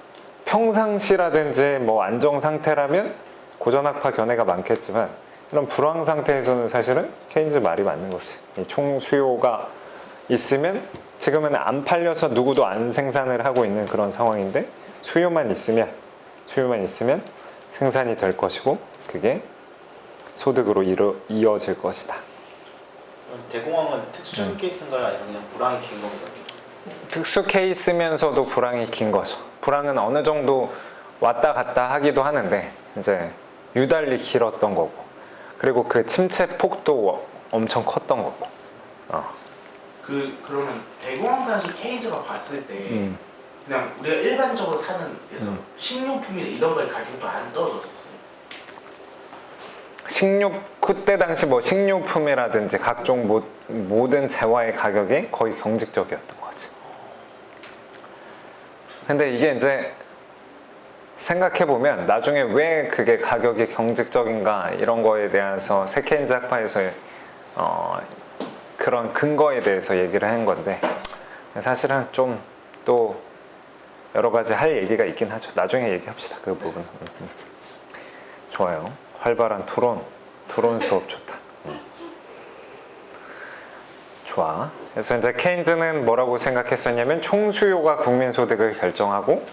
평상시라든지 뭐 안정 상태라면 고전학파 견해가 많겠지만, 이런 불황 상태에서는 사실은 케인즈 말이 맞는 거지. 이 총수요가 있으면, 지금은 안 팔려서 누구도 안 생산을 하고 있는 그런 상황인데, 수요만 있으면 생산이 될 것이고, 그게 소득으로 이어질 것이다. 대공황은 특수적인 케이스인가요? 아니면 그냥 불황이 긴 건가요? 특수 케이스면서도 불황이 긴 거죠. 불황은 어느 정도 왔다 갔다 하기도 하는데 이제 유달리 길었던 거고, 그리고 그 침체 폭도 엄청 컸던 거고. 그러면 대공황 당시 케인즈가 봤을 때 그냥 우리가 일반적으로 사는 그래서 식료품이나 이런 거의 가격도 안 떨어졌었어요. 그때 당시 뭐 식료품이라든지 각종 모든 재화의 가격이 거의 경직적이었던 거지. 근데 이게 이제 생각해보면 나중에 왜 그게 가격이 경직적인가 이런 거에 대해서 세케인즈 학파에서의 그런 근거에 대해서 얘기를 한 건데, 사실은 좀 또 여러 가지 할 얘기가 있긴 하죠. 나중에 얘기합시다. 그 부분. 좋아요. 활발한 토론 수업 좋다. 좋아. 그래서 이제 케인즈는 뭐라고 생각했었냐면, 총수요가 국민소득을 결정하고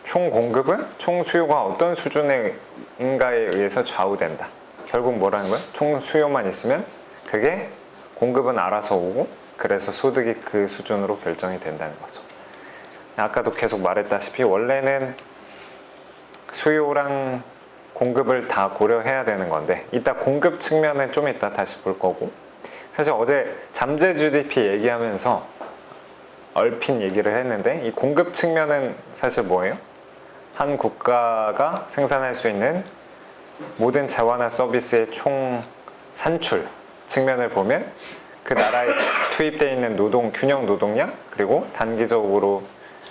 총공급은 총수요가 어떤 수준인가에 의해서 좌우된다. 결국 뭐라는 거야? 총수요만 있으면 그게 공급은 알아서 오고, 그래서 소득이 그 수준으로 결정이 된다는 거죠. 아까도 계속 말했다시피 원래는 수요랑 공급을 다 고려해야 되는 건데, 이따 공급 측면은 좀 이따 다시 볼 거고, 사실 어제 잠재 GDP 얘기하면서 얼핏 얘기를 했는데, 이 공급 측면은 사실 뭐예요? 한 국가가 생산할 수 있는 모든 재화나 서비스의 총 산출 측면을 보면 그 나라에 투입되어 있는 균형 노동량, 그리고 단기적으로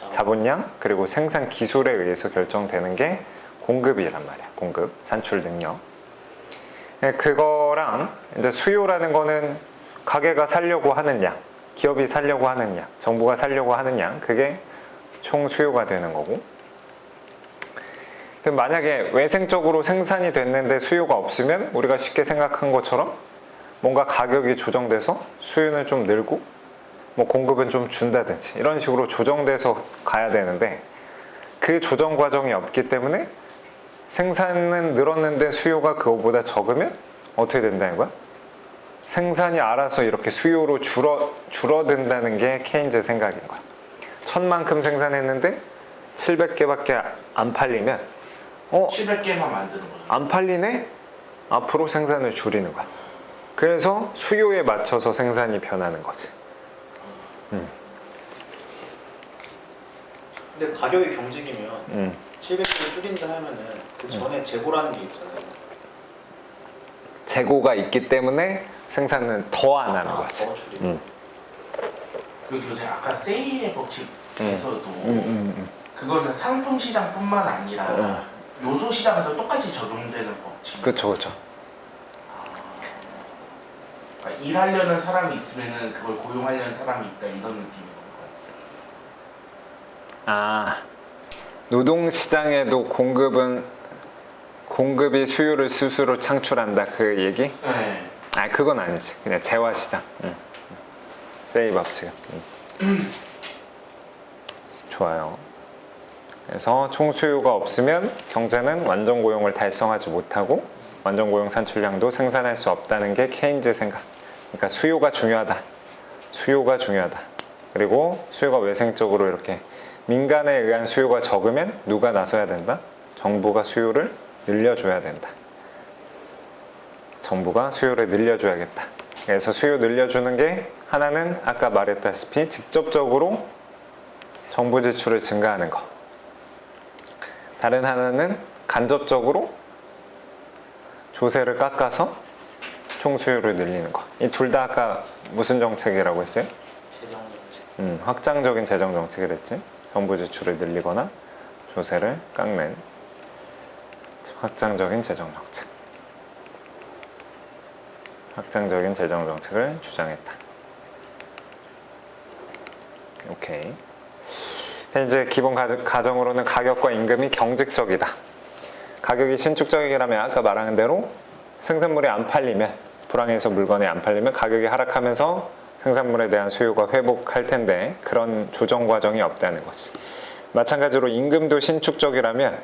자본량, 그리고 생산 기술에 의해서 결정되는 게 공급이란 말이야. 공급, 산출 능력. 그거랑 이제 수요라는 거는 가게가 살려고 하는 양, 기업이 살려고 하는 양, 정부가 살려고 하는 양, 그게 총 수요가 되는 거고, 만약에 외생적으로 생산이 됐는데 수요가 없으면 우리가 쉽게 생각한 것처럼 뭔가 가격이 조정돼서 수요는 좀 늘고 뭐 공급은 좀 준다든지 이런 식으로 조정돼서 가야 되는데 그 조정 과정이 없기 때문에 생산은 늘었는데 수요가 그거보다 적으면 어떻게 된다는 거야? 생산이 알아서 이렇게 수요로 줄어든다는 게 케인즈 생각인 거야. 1000만큼 생산했는데 700개밖에 안 팔리면 700개만 만드는 거죠. 안 팔리네? 앞으로 생산을 줄이는 거야. 그래서 수요에 맞춰서 생산이 변하는 거지. 근데 가격이 경직이면 700개를 줄인다 하면은 그 전에 재고라는 게 있잖아요. 재고가 있기 때문에 생산은 더 안 하는 거지. 더 줄이고. 그 요새 아까 세일의 법칙에서도 그거는 상품 시장뿐만 아니라 요소 시장에도 똑같이 적용되는 법칙. 그쵸, 그쵸. 그러니까 일하려는 사람이 있으면은 그걸 고용하려는 사람이 있다 이런 느낌인 건가요? 아, 노동시장에도 공급이 수요를 스스로 창출한다 그 얘기? 네. 아, 그건 아니지. 그냥 재화시장. 세이 법칙은. 좋아요. 그래서 총수요가 없으면 경제는 완전 고용을 달성하지 못하고 완전 고용 산출량도 생산할 수 없다는 게 케인즈 생각. 그러니까 수요가 중요하다. 수요가 중요하다. 그리고 수요가 외생적으로 이렇게 민간에 의한 수요가 적으면 누가 나서야 된다? 정부가 수요를 늘려줘야 된다. 정부가 수요를 늘려줘야겠다. 그래서 수요 늘려주는 게 하나는 아까 말했다시피 직접적으로 정부 지출을 증가하는 거. 다른 하나는 간접적으로 조세를 깎아서 총수요를 늘리는 거. 이 둘 다 아까 무슨 정책이라고 했어요? 재정 정책. 확장적인 재정 정책을 했지. 정부 지출을 늘리거나 조세를 깎는 확장적인 재정 정책. 확장적인 재정 정책을 주장했다. 오케이. 이제 기본 가정으로는 가격과 임금이 경직적이다. 가격이 신축적이라면 아까 말한 대로 생산물이 안 팔리면, 불황에서 물건이 안 팔리면 가격이 하락하면서 생산물에 대한 수요가 회복할 텐데 그런 조정 과정이 없다는 거지. 마찬가지로 임금도 신축적이라면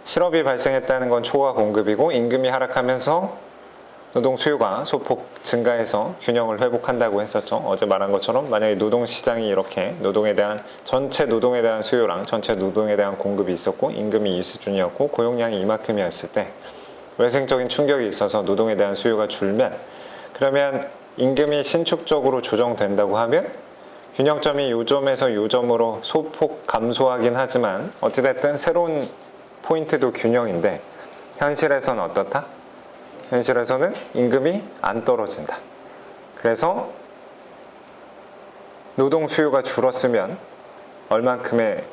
실업이 발생했다는 건 초과 공급이고 임금이 하락하면서 노동 수요가 소폭 증가해서 균형을 회복한다고 했었죠. 어제 말한 것처럼 만약에 노동 시장이 이렇게 전체 노동에 대한 수요랑 전체 노동에 대한 공급이 있었고 임금이 이 수준이었고 고용량이 이만큼이었을 때 외생적인 충격이 있어서 노동에 대한 수요가 줄면 그러면 임금이 신축적으로 조정된다고 하면 균형점이 요점에서 요점으로 소폭 감소하긴 하지만 어찌됐든 새로운 포인트도 균형인데 현실에서는 어떻다? 현실에서는 임금이 안 떨어진다. 그래서 노동 수요가 줄었으면 얼만큼의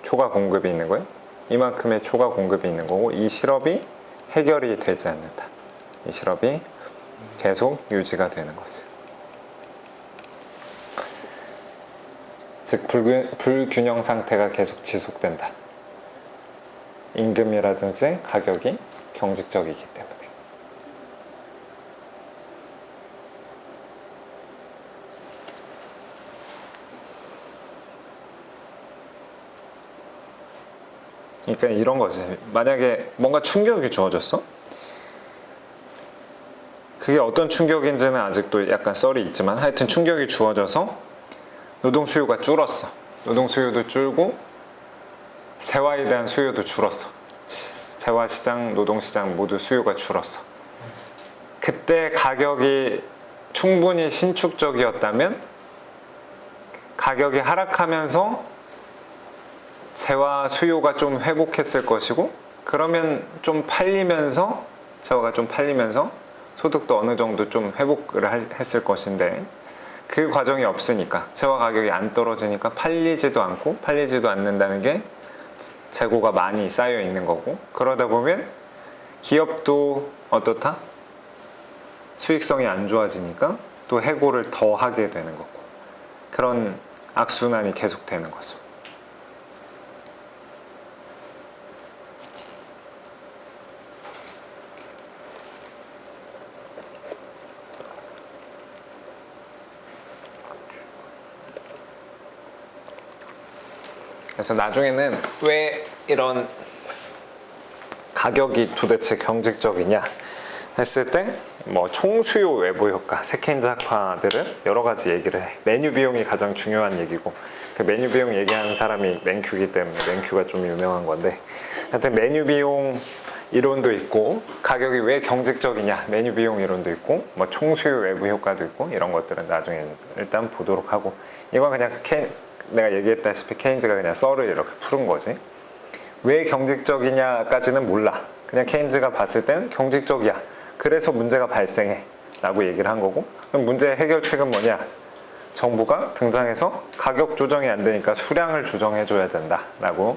초과 공급이 있는 거예요? 이만큼의 초과 공급이 있는 거고 이 실업이 해결이 되지 않는다. 이 실업이 계속 유지가 되는 거지. 즉 불균형 상태가 계속 지속된다. 임금이라든지 가격이 경직적이기 때문에. 그러니까 이런 거지. 만약에 뭔가 충격이 주어졌어? 그게 어떤 충격인지는 아직도 약간 썰이 있지만 하여튼 충격이 주어져서 노동 수요가 줄었어. 노동 수요도 줄고 재화에 대한 수요도 줄었어. 재화 시장, 노동 시장 모두 수요가 줄었어. 그때 가격이 충분히 신축적이었다면 가격이 하락하면서 재화 수요가 좀 회복했을 것이고 그러면 좀 팔리면서 재화가 좀 팔리면서 소득도 어느 정도 좀 회복을 했을 것인데 그 과정이 없으니까 재화 가격이 안 떨어지니까 팔리지도 않고 팔리지도 않는다는 게 재고가 많이 쌓여 있는 거고 그러다 보면 기업도 어떻다? 수익성이 안 좋아지니까 또 해고를 더 하게 되는 거고 그런 악순환이 계속 되는 거죠. 그래서 나중에는 왜 이런 가격이 도대체 경직적이냐 했을 때 뭐 총수요 외부 효과, 세케인즈 학파들은 여러 가지 얘기를 해. 메뉴 비용이 가장 중요한 얘기고, 그 메뉴 비용 얘기하는 사람이 맨큐이기 때문에 맨큐가 좀 유명한 건데, 하여튼 메뉴 비용 이론도 있고, 가격이 왜 경직적이냐 메뉴 비용 이론도 있고, 뭐 총수요 외부 효과도 있고, 이런 것들은 나중에 일단 보도록 하고, 이건 그냥 내가 얘기했다시피 케인즈가 그냥 썰을 이렇게 푸른 거지. 왜 경직적이냐까지는 몰라. 그냥 케인즈가 봤을 땐 경직적이야. 그래서 문제가 발생해 라고 얘기를 한 거고, 그럼 문제의 해결책은 뭐냐? 정부가 등장해서 가격 조정이 안 되니까 수량을 조정해 줘야 된다 라고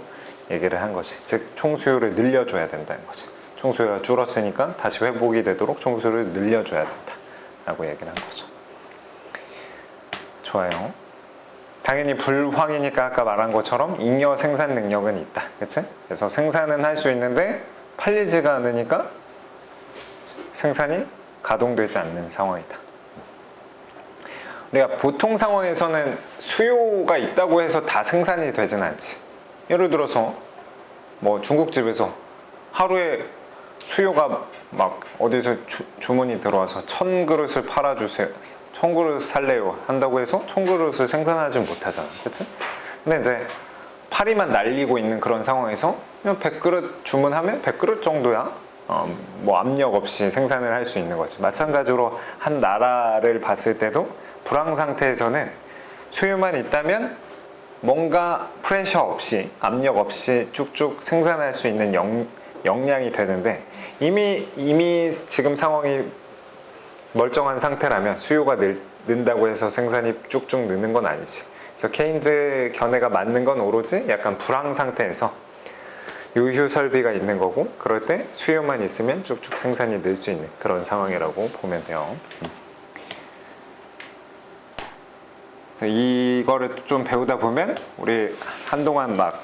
얘기를 한 것이, 즉 총수요를 늘려줘야 된다는 거지. 총수요가 줄었으니까 다시 회복이 되도록 총수요를 늘려줘야 된다 라고 얘기를 한 거죠. 좋아요. 당연히 불황이니까 아까 말한 것처럼 잉여 생산 능력은 있다. 그치? 그래서 생산은 할 수 있는데 팔리지가 않으니까 생산이 가동되지 않는 상황이다. 우리가 보통 상황에서는 수요가 있다고 해서 다 생산이 되진 않지. 예를 들어서 뭐 중국집에서 하루에 수요가 막 어디서 주문이 들어와서 1000그릇을 팔아주세요, 1000그릇 살래요 한다고 해서 1000그릇을 생산하지 못하잖아. 그치? 근데 이제 파리만 날리고 있는 그런 상황에서 그냥 100그릇 주문하면 100그릇 정도야 뭐 압력 없이 생산을 할 수 있는 거지. 마찬가지로 한 나라를 봤을 때도 불황 상태에서는 수요만 있다면 뭔가 프레셔 없이, 압력 없이 쭉쭉 생산할 수 있는 역량이 되는데, 이미 지금 상황이 멀쩡한 상태라면 수요가 는다고 해서 생산이 쭉쭉 느는 건 아니지. 그래서 케인즈 견해가 맞는 건 오로지 약간 불황 상태에서 유휴 설비가 있는 거고, 그럴 때 수요만 있으면 쭉쭉 생산이 늘 수 있는 그런 상황이라고 보면 돼요. 그래서 이거를 좀 배우다 보면 우리 한동안 막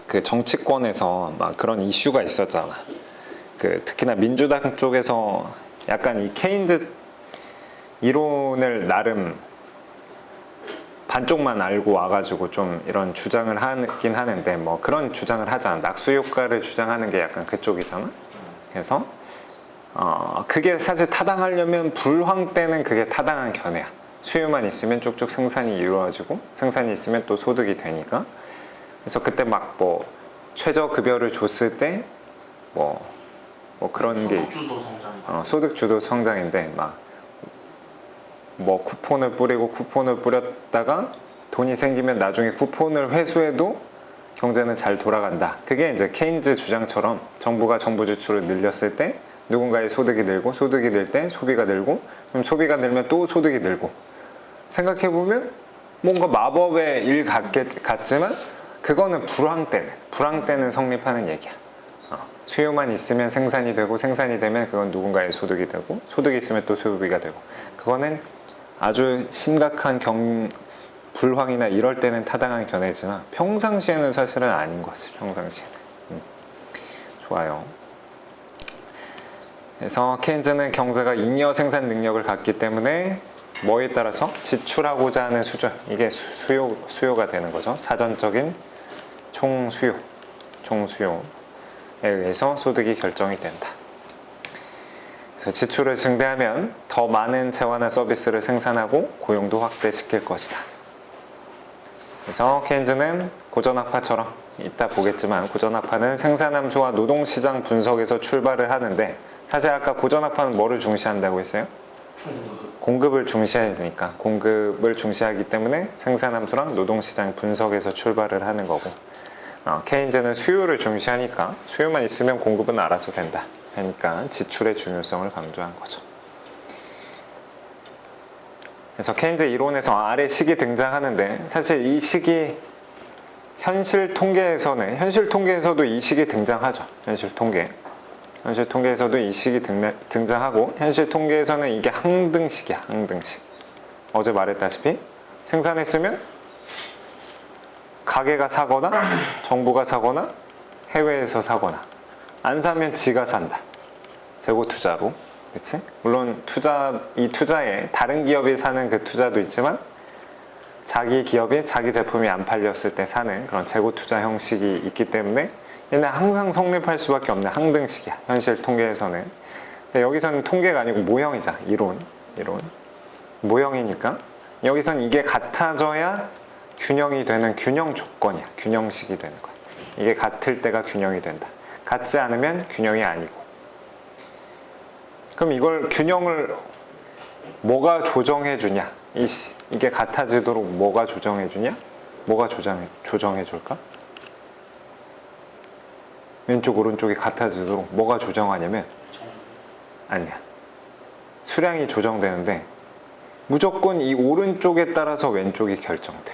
그 정치권에서 막 그런 이슈가 있었잖아. 그 특히나 민주당 쪽에서 약간 이 케인즈 이론을 나름 반쪽만 알고 와가지고 좀 이런 주장을 하긴 하는데, 뭐 그런 주장을 하잖아. 낙수 효과를 주장하는 게 약간 그쪽이잖아. 그래서 그게 사실 타당하려면 불황 때는 그게 타당한 견해야. 수요만 있으면 쭉쭉 생산이 이루어지고, 생산이 있으면 또 소득이 되니까. 그래서 그때 막 뭐 최저급여를 줬을 때 뭐 그런 게 소득주도 성장. 소득주도 성장인데, 막 뭐 쿠폰을 뿌렸다가 돈이 생기면 나중에 쿠폰을 회수해도 경제는 잘 돌아간다. 그게 이제 케인즈 주장처럼 정부가 정부 지출을 늘렸을 때 누군가의 소득이 늘고, 소득이 늘 때 소비가 늘고, 그럼 소비가 늘면 또 소득이 늘고. 생각해보면 뭔가 마법의 일 같지만 그거는 불황 때는 성립하는 얘기야. 수요만 있으면 생산이 되고, 생산이 되면 그건 누군가의 소득이 되고, 소득이 있으면 또 소비가 되고. 그거는 아주 심각한 불황이나 이럴 때는 타당한 견해지만 평상시에는 사실은 아닌 거지. 평상시에는. 좋아요. 그래서 케인즈는 경제가 잉여 생산 능력을 갖기 때문에 뭐에 따라서 지출하고자 하는 수준, 이게 수요가 되는 거죠. 사전적인 총수요에 의해서 소득이 결정이 된다. 그래서 지출을 증대하면 더 많은 재화나 서비스를 생산하고 고용도 확대시킬 것이다. 그래서 케인즈는 고전학파처럼, 이따 보겠지만 고전학파는 생산함수와 노동시장 분석에서 출발을 하는데, 사실 아까 고전학파는 뭐를 중시한다고 했어요? 공급을 중시하니까, 공급을 중시하기 때문에 생산함수랑 노동시장 분석에서 출발을 하는 거고, 케인즈는 수요를 중시하니까 수요만 있으면 공급은 알아서 된다. 그러니까 지출의 중요성을 강조한 거죠. 그래서 케인즈 이론에서 아래 식이 등장하는데, 사실 이 식이 현실 통계에서도 이 식이 등장하죠. 현실 통계에서도 이 식이 등장하고, 현실 통계에서는 이게 항등식이야. 항등식. 어제 말했다시피 생산했으면 가게가 사거나 정부가 사거나 해외에서 사거나, 안 사면 지가 산다. 재고 투자로. 그치? 물론 이 투자에 다른 기업이 사는 그 투자도 있지만, 자기 기업이 자기 제품이 안 팔렸을 때 사는 그런 재고 투자 형식이 있기 때문에 얘는 항상 성립할 수밖에 없는 항등식이야. 현실 통계에서는. 근데 여기서는 통계가 아니고 모형이자 이론. 모형이니까 여기선 이게 같아져야 균형이 되는 균형 조건이야. 균형식이 되는 거야. 이게 같을 때가 균형이 된다. 같지 않으면 균형이 아니고. 그럼 이걸 균형을 뭐가 조정해 주냐? 이게 같아지도록 뭐가 조정해 주냐? 뭐가 조정해 줄까? 왼쪽 오른쪽이 같아지도록 뭐가 조정하냐면 아니야. 수량이 조정되는데 무조건 이 오른쪽에 따라서 왼쪽이 결정돼.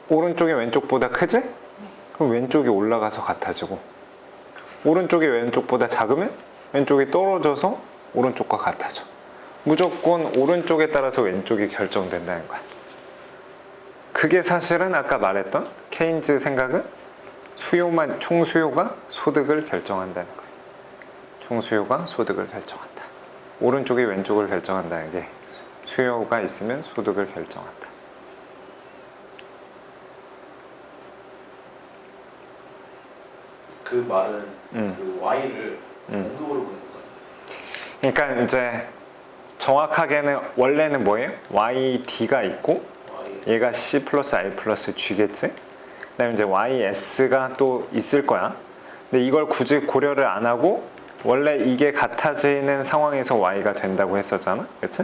오른쪽이 왼쪽보다 크지? 그럼 왼쪽이 올라가서 같아지고 오른쪽이 왼쪽보다 작으면 왼쪽이 떨어져서 오른쪽과 같아져. 무조건 오른쪽에 따라서 왼쪽이 결정된다는 거야. 그게 사실은 아까 말했던 케인즈 생각은 총수요가 소득을 결정한다는 거야. 총수요가 소득을 결정한다. 오른쪽이 왼쪽을 결정한다는 게 수요가 있으면 소득을 결정한다. 그 말은 그 Y를 공급으로 보는 거예요. 그러니까 이제 정확하게는 원래는 뭐예요? YD가 있고 얘가 C 플러스 I 플러스 G겠지? 그 다음에 이제 YS가 또 있을 거야. 근데 이걸 굳이 고려를 안 하고 원래 이게 같아지는 상황에서 Y가 된다고 했었잖아. 그치?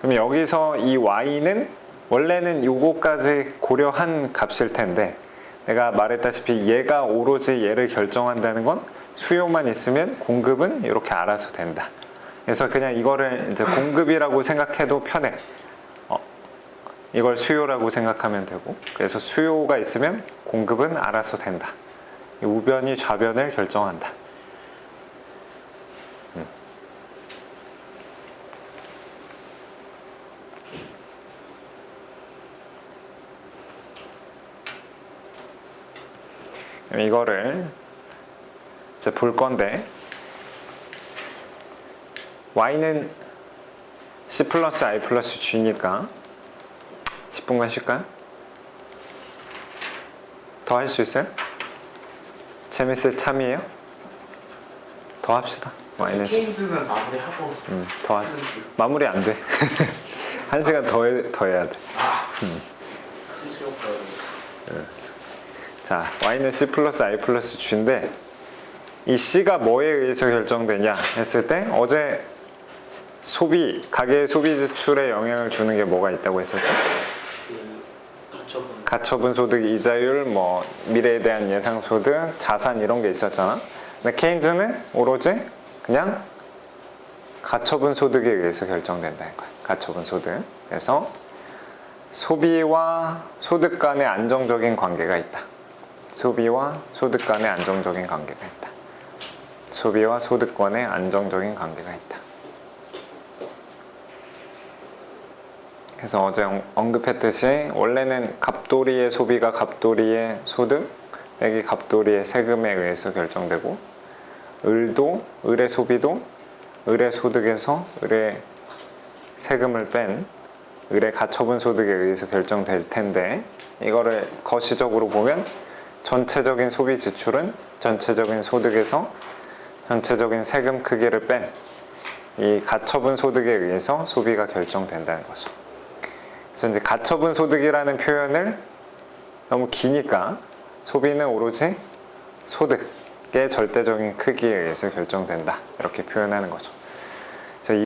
그럼 여기서 이 Y는 원래는 요거까지 고려한 값일 텐데 내가 말했다시피 얘가 오로지 얘를 결정한다는 건 수요만 있으면 공급은 이렇게 알아서 된다. 그래서 그냥 이거를 이제 공급이라고 생각해도 편해. 이걸 수요라고 생각하면 되고 그래서 수요가 있으면 공급은 알아서 된다. 우변이 좌변을 결정한다. 이거를 이제 볼 건데 y는 c 플러스 i 플러스 g니까 10분간 쉴까요? 더 할 수 있어요? 재밌을 참이에요? 더 합시다. y는 케인즈는 마무리하고 더 하자. 마무리 안 돼. 1시간 더 해야 돼. 자, y는 c 플러스 i 플러스 g인데 이 c가 뭐에 의해서 결정되냐 했을 때 어제 가계의 소비 지출에 영향을 주는 게 뭐가 있다고 했었죠? 가처분 소득 이자율, 뭐 미래에 대한 예상 소득, 자산 이런 게 있었잖아. 근데 케인즈는 오로지 그냥 가처분 소득에 의해서 결정된다는 거야. 가처분 소득. 그래서 소비와 소득 간의 안정적인 관계가 있다. 소비와 소득 간의 안정적인 관계가 있다. 소비와 소득 간의 안정적인 관계가 있다. 그래서 어제 언급했듯이 원래는 갑돌이의 소비가 갑돌이의 소득, 여기 갑돌이의 세금에 의해서 결정되고 을의 소비도 을의 소득에서 을의 세금을 뺀 을의 가처분 소득에 의해서 결정될 텐데 이거를 거시적으로 보면 전체적인 소비 지출은 전체적인 소득에서 전체적인 세금 크기를 뺀 이 가처분 소득에 의해서 소비가 결정된다는 거죠. 그래서 이제 가처분 소득이라는 표현을 너무 기니까 소비는 오로지 소득의 절대적인 크기에 의해서 결정된다 이렇게 표현하는 거죠.